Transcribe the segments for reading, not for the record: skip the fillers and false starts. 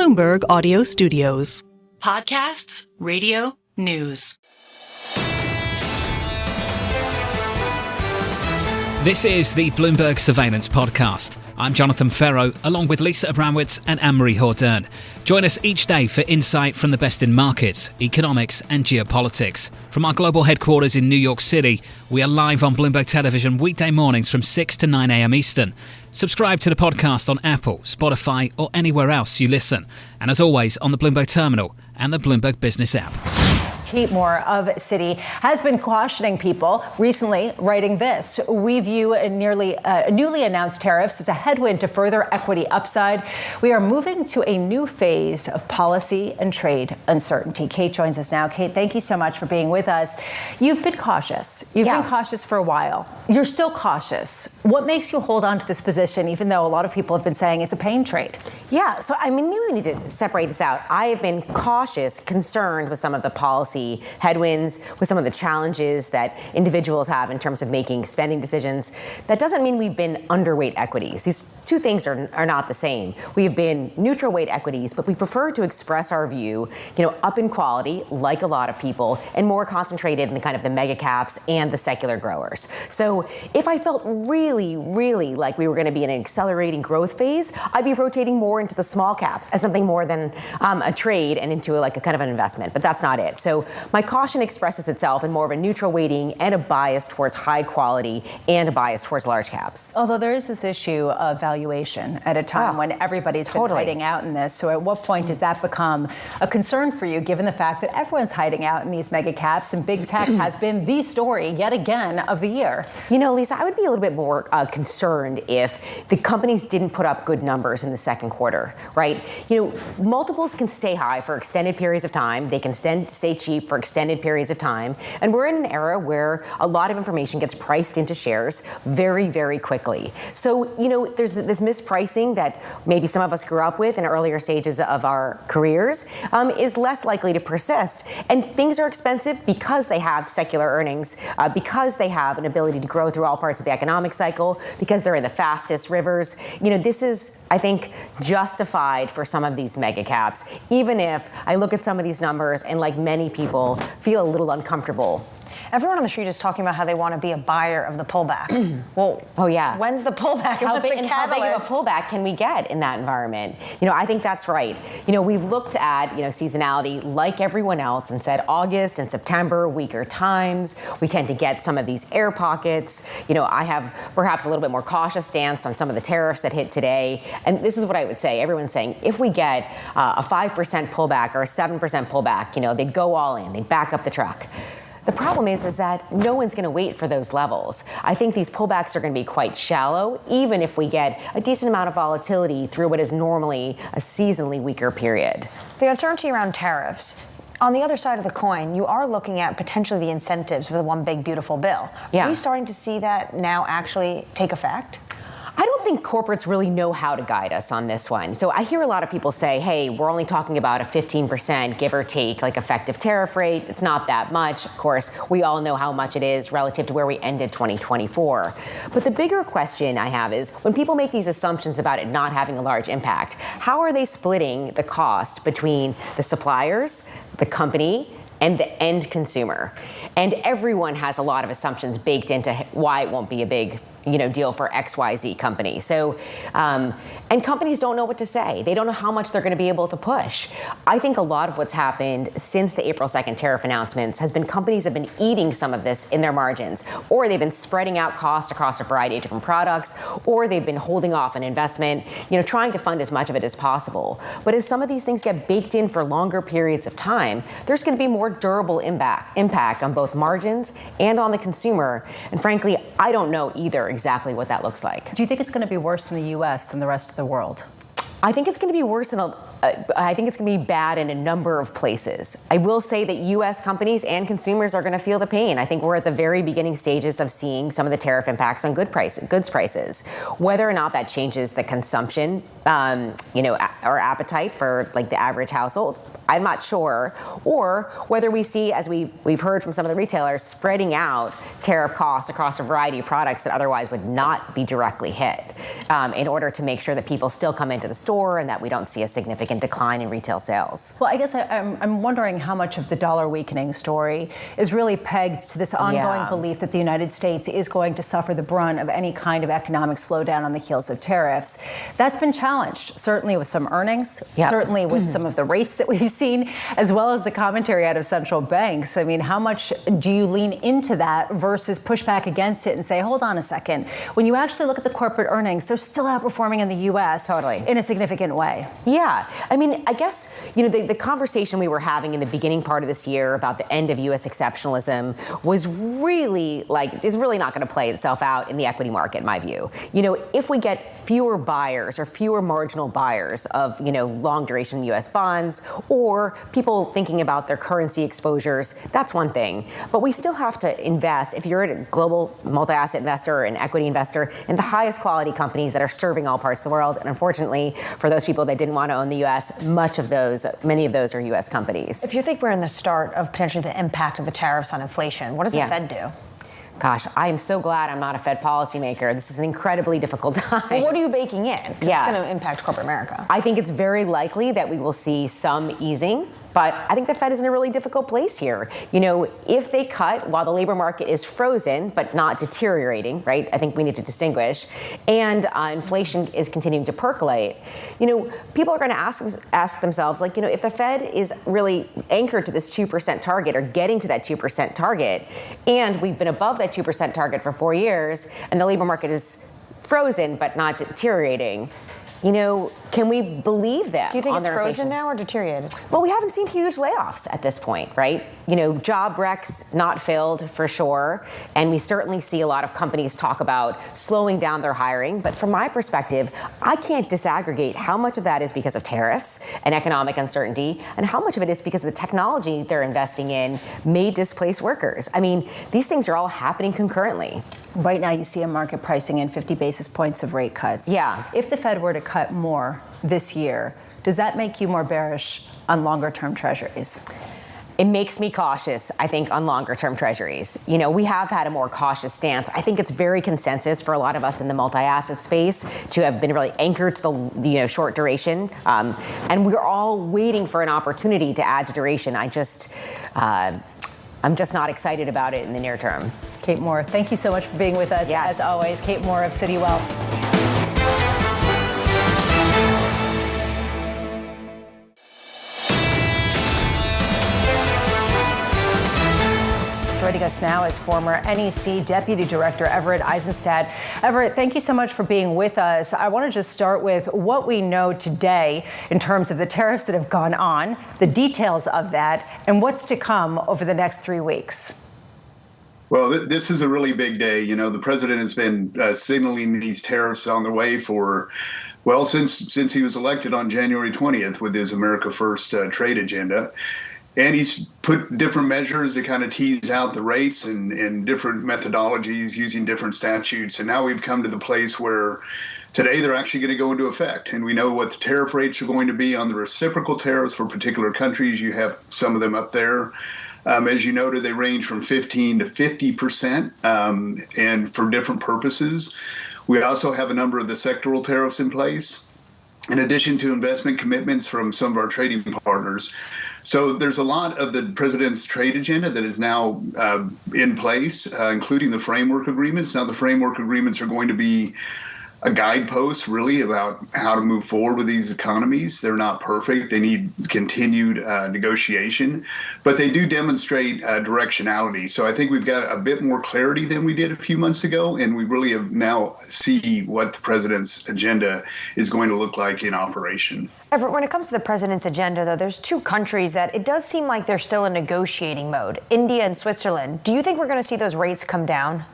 Bloomberg Audio Studios. Podcasts, radio, news. This is the Bloomberg Surveillance Podcast. I'm Jonathan Ferro, along with Lisa Abramowitz and Anne-Marie Hordern. Join us each day for insight from the best in markets, economics and geopolitics. From our global headquarters in New York City, we are live on Bloomberg Television weekday mornings from 6 to 9 a.m. Eastern. Subscribe to the podcast on Apple, Spotify or anywhere else you listen. And as always, on the Bloomberg Terminal and the Bloomberg Business app. Kate Moore of Citi has been cautioning people, recently writing this: we view newly announced tariffs as a headwind to further equity upside. We are moving to a new phase of policy and trade uncertainty. Kate joins us now. Kate, thank you so much for being with us. You've been cautious. You've been cautious for a while. You're still cautious. What makes you hold on to this position, even though a lot of people have been saying it's a pain trade? Yeah, so maybe we need to separate this out. I have been cautious, concerned with some of the policy headwinds, with some of the challenges that individuals have in terms of making spending decisions. That doesn't mean we've been underweight equities. These two things are not the same. We've been neutral weight equities, but we prefer to express our view, up in quality, like a lot of people, and more concentrated in the kind of the mega caps and the secular growers. So if I felt really, really like we were going to be in an accelerating growth phase, I'd be rotating more into the small caps as something more than a trade and into a kind of an investment. But that's not it. So my caution expresses itself in more of a neutral weighting and a bias towards high quality and a bias towards large caps. Although there is this issue of valuation at a time when everybody's been hiding out in this. So at what point does that become a concern for you, given the fact that everyone's hiding out in these mega caps and big tech has been the story yet again of the year? Lisa, I would be a little bit more concerned if the companies didn't put up good numbers in the second quarter, right? Multiples can stay high for extended periods of time. They can stay cheap for extended periods of time. And we're in an era where a lot of information gets priced into shares very, very quickly. So, there's this mispricing that maybe some of us grew up with in earlier stages of our careers is less likely to persist. And things are expensive because they have secular earnings, because they have an ability to grow through all parts of the economic cycle, because they're in the fastest rivers. This is, I think, justified for some of these mega caps, even if I look at some of these numbers and, like many people, feel a little uncomfortable. Everyone on the street is talking about how they want to be a buyer of the pullback. When's the pullback? How big of a pullback can we get in that environment? I think that's right. We've looked at, seasonality like everyone else and said August and September, weaker times. We tend to get some of these air pockets. I have perhaps a little bit more cautious stance on some of the tariffs that hit today. And this is what I would say. Everyone's saying if we get a 5% pullback or a 7% pullback, they'd go all in. They'd back up the truck. The problem is that no one's going to wait for those levels. I think these pullbacks are going to be quite shallow, even if we get a decent amount of volatility through what is normally a seasonally weaker period. The uncertainty around tariffs. On the other side of the coin, you are looking at potentially the incentives for the one big beautiful bill. Yeah. Are you starting to see that now actually take effect? I don't think corporates really know how to guide us on this one. So I hear a lot of people say, hey, we're only talking about a 15%, give or take, effective tariff rate. It's not that much. Of course, we all know how much it is relative to where we ended 2024. But the bigger question I have is, when people make these assumptions about it not having a large impact, how are they splitting the cost between the suppliers, the company, and the end consumer? And everyone has a lot of assumptions baked into why it won't be a big deal for XYZ company. So, and companies don't know what to say. They don't know how much they're going to be able to push. I think a lot of what's happened since the April 2nd tariff announcements has been companies have been eating some of this in their margins, or they've been spreading out costs across a variety of different products, or they've been holding off an investment, trying to fund as much of it as possible. But as some of these things get baked in for longer periods of time, there's going to be more durable impact on both margins and on the consumer. And frankly, I don't know either exactly what that looks like. Do you think it's going to be worse in the U.S. than the rest of the world? I think it's going to be worse I think it's going to be bad in a number of places. I will say that U.S. companies and consumers are going to feel the pain. I think we're at the very beginning stages of seeing some of the tariff impacts on goods prices. Whether or not that changes the consumption, or appetite for the average household, I'm not sure. Or whether we see, as we've heard from some of the retailers, spreading out tariff costs across a variety of products that otherwise would not be directly hit, in order to make sure that people still come into the store and that we don't see a significant decline in retail sales. Well, I guess I'm wondering how much of the dollar weakening story is really pegged to this ongoing belief that the United States is going to suffer the brunt of any kind of economic slowdown on the heels of tariffs. That's been challenged, certainly with some earnings, certainly with some of the rates that we've seen, as well as the commentary out of central banks. I mean, how much do you lean into that versus push back against it and say, hold on a second, when you actually look at the corporate earnings, they're still outperforming in the U.S. in a significant way? Yeah. I mean, I guess, the conversation we were having in the beginning part of this year about the end of U.S. exceptionalism was really is really not going to play itself out in the equity market, in my view. If we get fewer buyers or fewer marginal buyers of, long duration U.S. bonds, or people thinking about their currency exposures, that's one thing. But we still have to invest, if you're a global multi-asset investor or an equity investor, in the highest quality companies that are serving all parts of the world. And unfortunately, for those people that didn't want to own the U.S., many of those are U.S. companies. If you think we're in the start of potentially the impact of the tariffs on inflation, what does the Fed do? Gosh, I am so glad I'm not a Fed policymaker. This is an incredibly difficult time. Well, what are you baking in? It's going to impact corporate America. I think it's very likely that we will see some easing, but I think the Fed is in a really difficult place here. If they cut while the labor market is frozen but not deteriorating, right? I think we need to distinguish, and inflation is continuing to percolate. People are going to ask themselves, if the Fed is really anchored to this 2% target or getting to that 2% target, and we've been above that 2% target for 4 years, and the labor market is frozen but not deteriorating, can we believe them? Do you think it's frozen now or deteriorated? Well, we haven't seen huge layoffs at this point, right? Job recs not filled for sure. And we certainly see a lot of companies talk about slowing down their hiring. But from my perspective, I can't disaggregate how much of that is because of tariffs and economic uncertainty, and how much of it is because the technology they're investing in may displace workers. I mean, these things are all happening concurrently. Right now, you see a market pricing in 50 basis points of rate cuts. Yeah. If the Fed were to cut more this year, does that make you more bearish on longer-term treasuries? It makes me cautious, I think, on longer-term treasuries. We have had a more cautious stance. I think it's very consensus for a lot of us in the multi-asset space to have been really anchored to the short duration. And we're all waiting for an opportunity to add to duration. I'm just not excited about it in the near term. Kate Moore, thank you so much for being with us. Yes. As always, Kate Moore of Citi Wealth. Joining us now is former NEC Deputy Director Everett Eissenstat. Everett, thank you so much for being with us. I want to just start with what we know today in terms of the tariffs that have gone on, the details of that, and what's to come over the next 3 weeks. Well, this is a really big day. The president has been signaling these tariffs on the way since he was elected on January 20th with his America First trade agenda. And he's put different measures to kind of tease out the rates and different methodologies using different statutes. And now we've come to the place where today they're actually going to go into effect. And we know what the tariff rates are going to be on the reciprocal tariffs for particular countries. You have some of them up there. As you noted, they range from 15 to 50%, and for different purposes. We also have a number of the sectoral tariffs in place, in addition to investment commitments from some of our trading partners. So there's a lot of the president's trade agenda that is now in place, including the framework agreements. Now, the framework agreements are going to be a guidepost really about how to move forward with these economies. They're not perfect. They need continued negotiation, but they do demonstrate directionality. So I think we've got a bit more clarity than we did a few months ago, and we really have now see what the president's agenda is going to look like in operation. Everett, when it comes to the president's agenda, though, there's two countries that it does seem like they're still in negotiating mode, India and Switzerland. Do you think we're going to see those rates come down?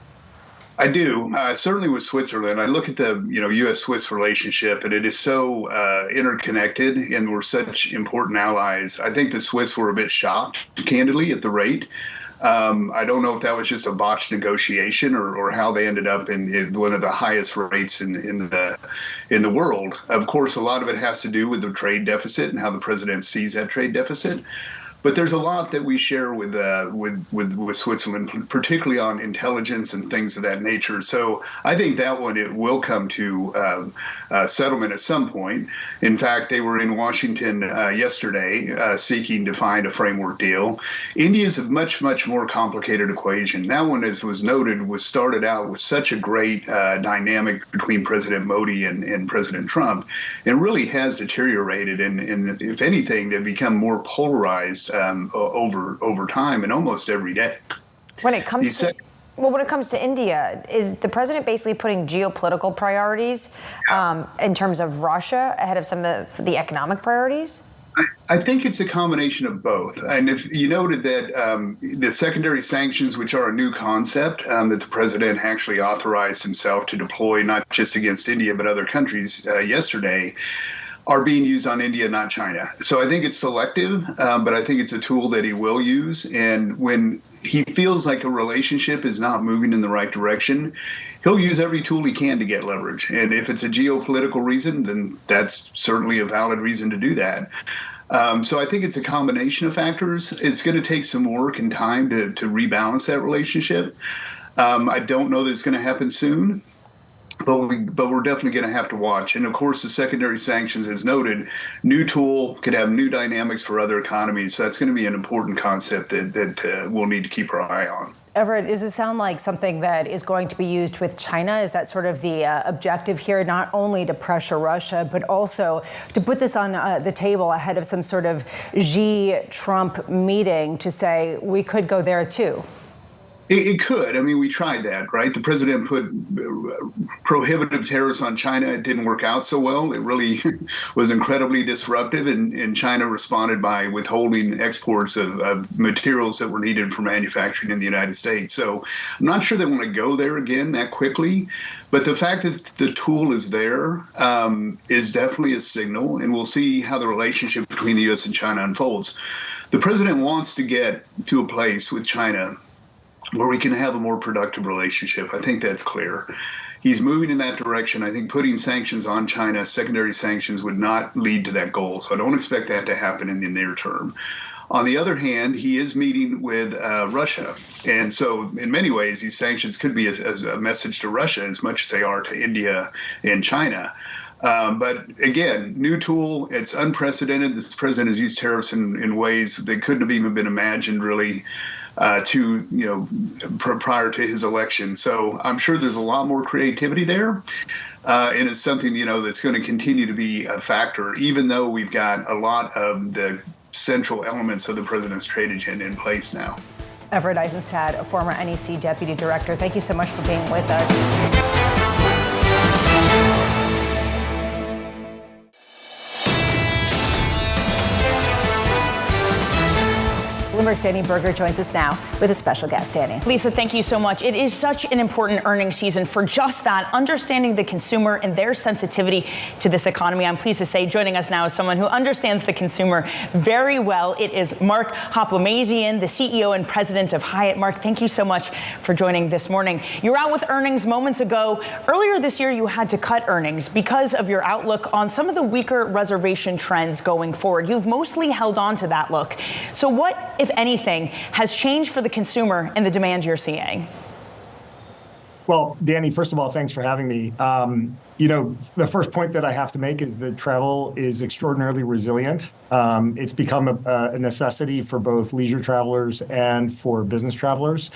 I do. Certainly with Switzerland. I look at the U.S.-Swiss relationship, and it is so interconnected, and we're such important allies. I think the Swiss were a bit shocked, candidly, at the rate. I don't know if that was just a botched negotiation or how they ended up in one of the highest rates in the world. Of course, a lot of it has to do with the trade deficit and how the president sees that trade deficit. But there's a lot that we share with Switzerland, particularly on intelligence and things of that nature. So I think that one, it will come to settlement at some point. In fact, they were in Washington yesterday seeking to find a framework deal. India is a much, much more complicated equation. That one, as was noted, was started out with such a great dynamic between President Modi and President Trump, and really has deteriorated. And if anything, they've become more polarized over time and almost every day. When it comes to India, is the president basically putting geopolitical priorities in terms of Russia ahead of some of the economic priorities? I think it's a combination of both. And if you noted that the secondary sanctions, which are a new concept that the president actually authorized himself to deploy, not just against India, but other countries yesterday, are being used on India, not China. So I think it's selective, but I think it's a tool that he will use. And when he feels like a relationship is not moving in the right direction, he'll use every tool he can to get leverage. And if it's a geopolitical reason, then that's certainly a valid reason to do that. So I think it's a combination of factors. It's going to take some work and time to rebalance that relationship. I don't know that it's going to happen soon. But we're definitely going to have to watch. And of course, the secondary sanctions, as noted, new tool could have new dynamics for other economies. So that's going to be an important concept that we'll need to keep our eye on. Everett, does it sound like something that is going to be used with China? Is that sort of the objective here, not only to pressure Russia, but also to put this on the table ahead of some sort of Xi-Trump meeting to say we could go there too? It could. I mean, we tried that, right? The president put prohibitive tariffs on China. It didn't work out so well. It really was incredibly disruptive, and China responded by withholding exports of materials that were needed for manufacturing in the United States. So I'm not sure they want to go there again that quickly, but the fact that the tool is there is definitely a signal, and we'll see how the relationship between the U.S. and China unfolds. The president wants to get to a place with China where we can have a more productive relationship. I think that's clear. He's moving in that direction. I think putting sanctions on China, secondary sanctions, would not lead to that goal. So I don't expect that to happen in the near term. On the other hand, he is meeting with Russia. And so in many ways, these sanctions could be as a message to Russia as much as they are to India and China. But again, new tool, it's unprecedented. This president has used tariffs in ways that couldn't have even been imagined really prior to his election. So I'm sure there's a lot more creativity there. And it's something, that's going to continue to be a factor, even though we've got a lot of the central elements of the president's trade agenda in place now. Everett Eissenstat, a former NEC deputy director, thank you so much for being with us. Bloomberg's Danny Berger joins us now with a special guest. Danny. Lisa, thank you so much. It is such an important earnings season for just that, understanding the consumer and their sensitivity to this economy. I'm pleased to say joining us now is someone who understands the consumer very well. It is Mark Hoplamazian, the CEO and president of Hyatt. Mark, thank you so much for joining this morning. You were out with earnings moments ago. Earlier this year, you had to cut earnings because of your outlook on some of the weaker reservation trends going forward. You've mostly held on to that look. So what, if anything, has changed for the consumer and the demand you're seeing? Well, Danny, first of all, thanks for having me. The first point that I have to make is that travel is extraordinarily resilient. It's become a necessity for both leisure travelers and for business travelers.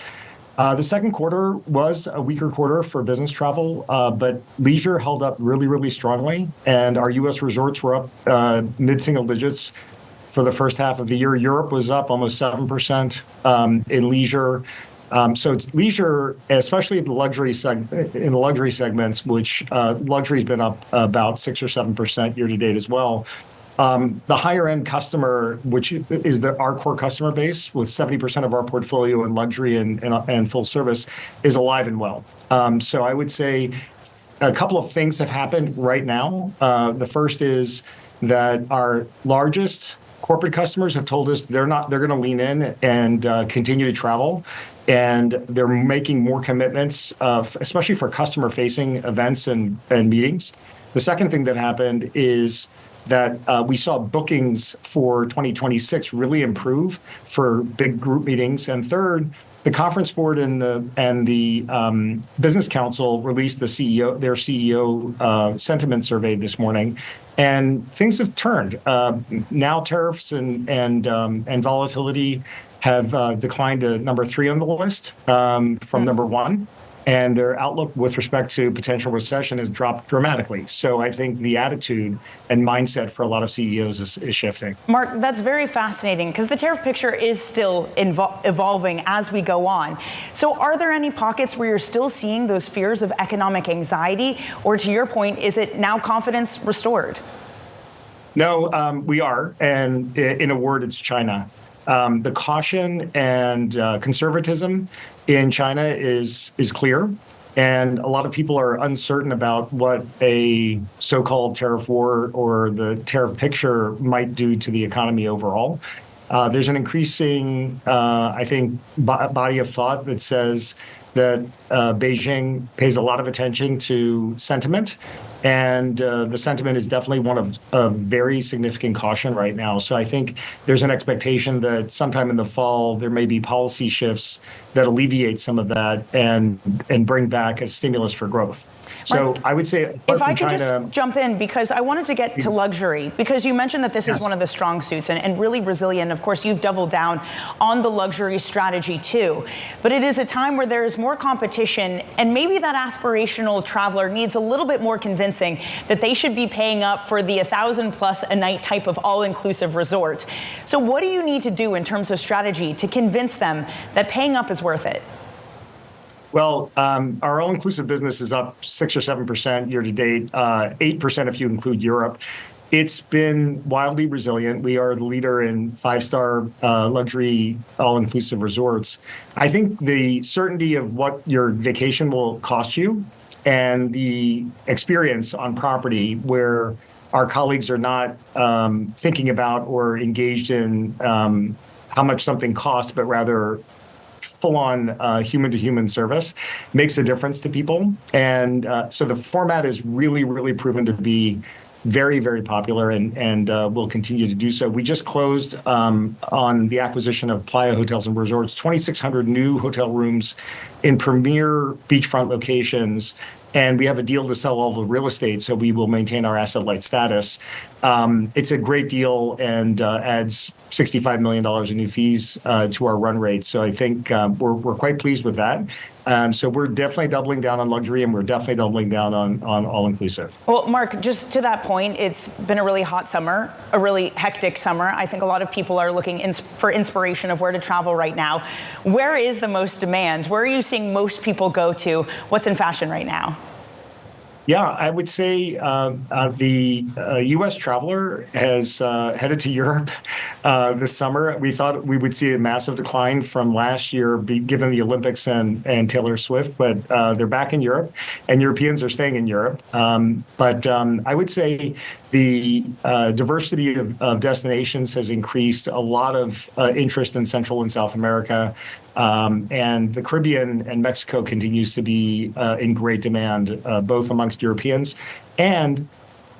The second quarter was a weaker quarter for business travel, but leisure held up really, really strongly. And our U.S. resorts were up mid-single digits for the first half of the year. Europe was up almost 7% in leisure. So it's leisure, especially in the luxury segments, which luxury has been up about 6 or 7% year to date as well. The higher end customer, which is our core customer base, with 70% of our portfolio in luxury and full service, is alive and well. So I would say a couple of things have happened right now. The first is that our largest corporate customers have told us they're going to lean in and continue to travel. And they're making more commitments, especially for customer-facing events and meetings. The second thing that happened is that we saw bookings for 2026 really improve for big group meetings. And third, the Conference Board and the Business Council released their CEO sentiment survey this morning, and things have turned. Now tariffs and volatility have declined to number 3 on the list from number 1. And their outlook with respect to potential recession has dropped dramatically. So I think the attitude and mindset for a lot of CEOs is shifting. Mark, that's very fascinating because the tariff picture is still evolving as we go on. So are there any pockets where you're still seeing those fears of economic anxiety? Or to your point, is it now confidence restored? No, we are. And in a word, it's China. The caution and conservatism in China is clear, and a lot of people are uncertain about what a so-called tariff war or the tariff picture might do to the economy overall. There's an increasing, I think, body of thought that says that Beijing pays a lot of attention to sentiment. And the sentiment is definitely one of very significant caution right now. So I think there's an expectation that sometime in the fall, there may be policy shifts that alleviate some of that and bring back a stimulus for growth. So I would say, if I could just jump in, because I wanted to get to luxury, because you mentioned that this is Yes. one of the strong suits and really resilient. Of course, you've doubled down on the luxury strategy too. But it is a time where there is more competition, and maybe that aspirational traveler needs a little bit more convincing that they should be paying up for the $1,000+ a night type of all-inclusive resort. So what do you need to do in terms of strategy to convince them that paying up is worth it? Well, our all-inclusive business is up 6 or 7% year to date, 8% if you include Europe. It's been wildly resilient. We are the leader in 5-star luxury all-inclusive resorts. I think the certainty of what your vacation will cost you and the experience on property where our colleagues are not thinking about or engaged in how much something costs, but rather full-on human-to-human service makes a difference to people. And so the format is really, really proven to be very, very popular and will continue to do so. We just closed on the acquisition of Playa Hotels and Resorts, 2,600 new hotel rooms in premier beachfront locations. And we have a deal to sell all the real estate, so we will maintain our asset-light status. It's a great deal and adds $65 million in new fees to our run rate. So I think we're quite pleased with that. So we're definitely doubling down on luxury, and we're definitely doubling down on all-inclusive. Well, Mark, just to that point, it's been a really hot summer, a really hectic summer. I think a lot of people are looking for inspiration of where to travel right now. Where is the most demand? Where are you seeing most people go to? What's in fashion right now? Yeah, I would say the U.S. traveler has headed to Europe this summer. We thought we would see a massive decline from last year, given the Olympics and Taylor Swift, but they're back in Europe, and Europeans are staying in Europe. But I would say the diversity of destinations has increased a lot of interest in Central and South America. And the Caribbean and Mexico continues to be in great demand, both amongst Europeans. And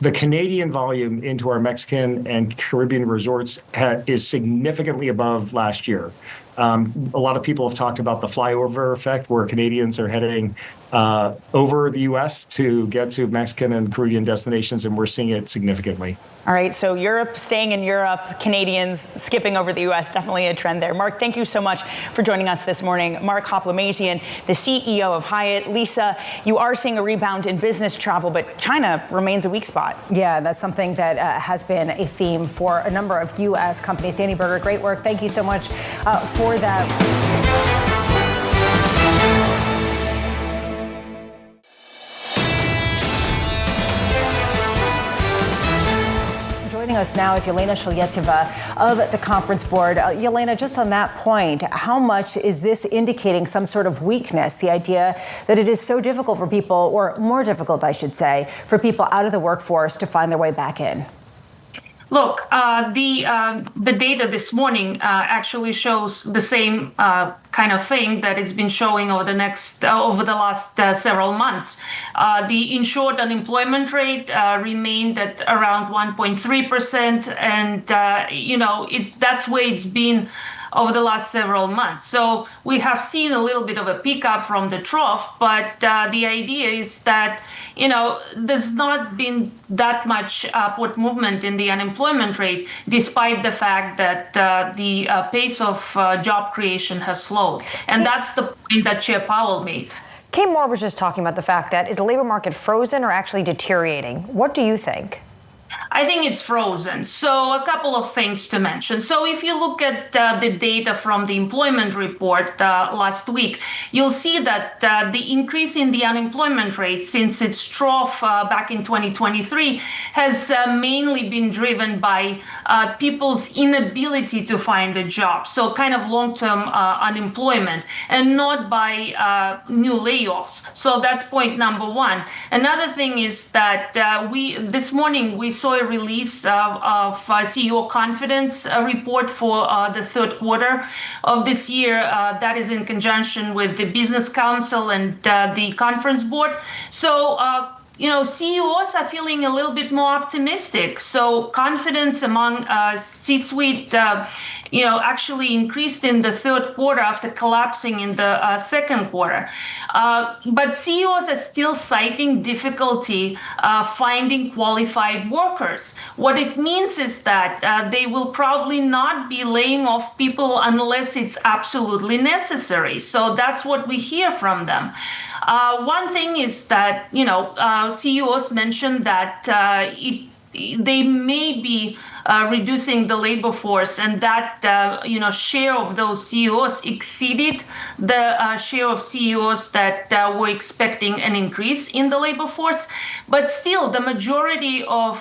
the Canadian volume into our Mexican and Caribbean resorts is significantly above last year. A lot of people have talked about the flyover effect, where Canadians are heading over the U.S. to get to Mexican and Caribbean destinations, and we're seeing it significantly. All right, so Europe staying in Europe, Canadians skipping over the U.S., definitely a trend there. Mark, thank you so much for joining us this morning. Mark Hoplamazian, the CEO of Hyatt. Lisa, you are seeing a rebound in business travel, but China remains a weak spot. Yeah, that's something that has been a theme for a number of U.S. companies. Danny Berger, great work. Thank you so much for that. Joining us now is Yelena Shulyatyeva of the Conference Board. Yelena, just on that point, how much is this indicating some sort of weakness, the idea that it is so difficult for people, or more difficult, I should say, for people out of the workforce to find their way back in? Look, the data this morning actually shows the same kind of thing that it's been showing over the last several months. The insured unemployment rate remained at around 1.3%, and that's where it's been over the last several months. So we have seen a little bit of a pickup from the trough, but the idea is that, there's not been that much upward movement in the unemployment rate, despite the fact that the pace of job creation has slowed. And that's the point that Chair Powell made. Kate Moore was just talking about the fact that is the labor market frozen or actually deteriorating? What do you think? I think it's frozen. So a couple of things to mention. So if you look at the data from the employment report last week, you'll see that the increase in the unemployment rate since its trough back in 2023 has mainly been driven by people's inability to find a job. So kind of long-term unemployment, and not by new layoffs. So that's point number one. Another thing is that this morning we saw a release of CEO confidence report for the third quarter of this year. That is in conjunction with the Business Council and the Conference Board. So CEOs are feeling a little bit more optimistic. So confidence among C-suite actually increased in the third quarter after collapsing in the second quarter. But CEOs are still citing difficulty finding qualified workers. What it means is that they will probably not be laying off people unless it's absolutely necessary. So that's what we hear from them. One thing is that, CEOs mentioned that they may be reducing the labor force, and that share of those CEOs exceeded the share of CEOs that were expecting an increase in the labor force. But still, the majority of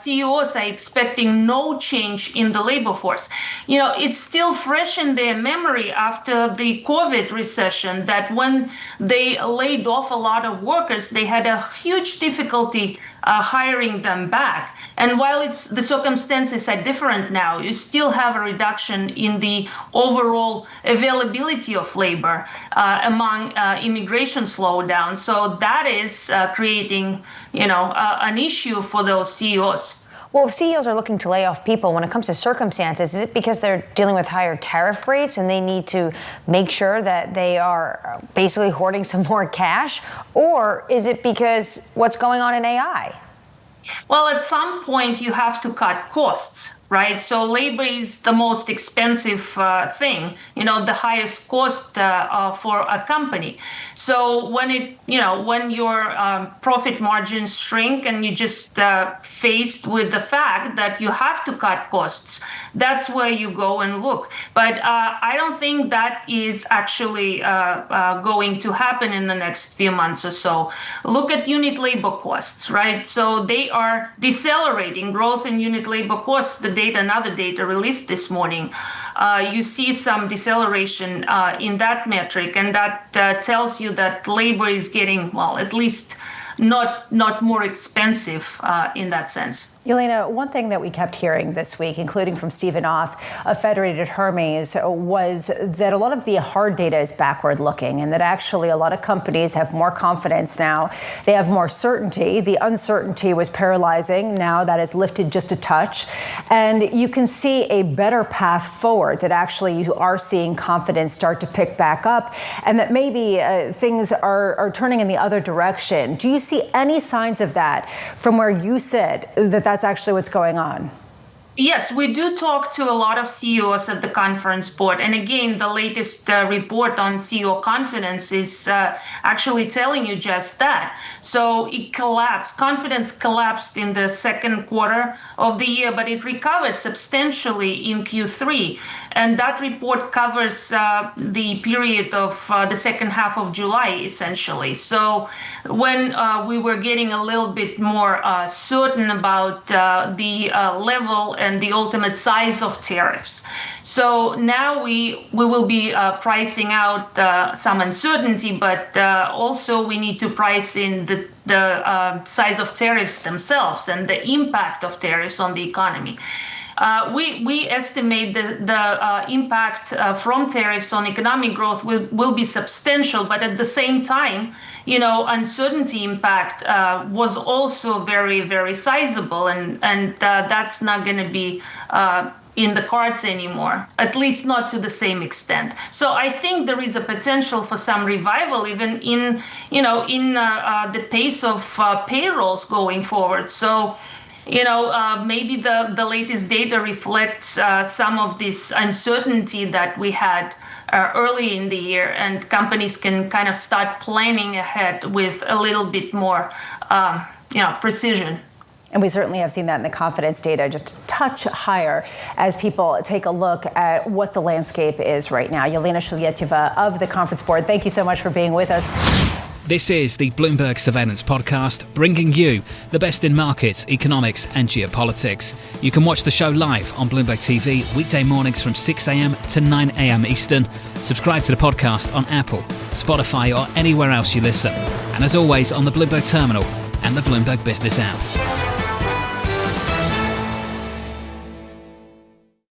CEOs are expecting no change in the labor force. It's still fresh in their memory after the COVID recession that when they laid off a lot of workers, they had a huge difficulty hiring them back. And while the circumstances are different now, you still have a reduction in the overall availability of labor among immigration slowdown. So that is creating, an issue for those CEOs. Well, if CEOs are looking to lay off people, when it comes to circumstances, is it because they're dealing with higher tariff rates and they need to make sure that they are basically hoarding some more cash? Or is it because what's going on in AI? Well, at some point you have to cut costs, right? So labor is the most expensive thing, the highest cost for a company. So when your profit margins shrink and you just faced with the fact that you have to cut costs, that's where you go and look. But I don't think that is actually going to happen in the next few months or so. Look at unit labor costs, right? So they are decelerating. Growth in unit labor costs, another data released this morning, you see some deceleration in that metric, and that tells you that labor is getting, at least not more expensive in that sense. Yelena, one thing that we kept hearing this week, including from Stephen Oth of Federated Hermes, was that a lot of the hard data is backward looking, and that actually a lot of companies have more confidence now. They have more certainty. The uncertainty was paralyzing. Now that is lifted just a touch. And you can see a better path forward, that actually you are seeing confidence start to pick back up, and that maybe things are turning in the other direction. Do you see any signs of that from where you said that that's actually what's going on? Yes, we do talk to a lot of CEOs at the Conference Board. And again, the latest report on CEO confidence is actually telling you just that. So it collapsed. Confidence collapsed in the second quarter of the year, but it recovered substantially in Q3. And that report covers the period of the second half of July, essentially. So when we were getting a little bit more certain about the level and the ultimate size of tariffs. So now we will be pricing out some uncertainty, but also we need to price in the size of tariffs themselves and the impact of tariffs on the economy. We estimate the impact from tariffs on economic growth will be substantial, but at the same time, uncertainty impact was also very, very sizable, and that's not going to be in the cards anymore, at least not to the same extent. So I think there is a potential for some revival, even in the pace of payrolls going forward. So, maybe the latest data reflects some of this uncertainty that we had early in the year, and companies can kind of start planning ahead with a little bit more, precision. And we certainly have seen that in the confidence data, just a touch higher as people take a look at what the landscape is right now. Yelena Shulyatyeva of the Conference Board, thank you so much for being with us. This is the Bloomberg Surveillance Podcast, bringing you the best in markets, economics and geopolitics. You can watch the show live on Bloomberg TV weekday mornings from 6 a.m. to 9 a.m. Eastern. Subscribe to the podcast on Apple, Spotify or anywhere else you listen. And as always, on the Bloomberg Terminal and the Bloomberg Business app.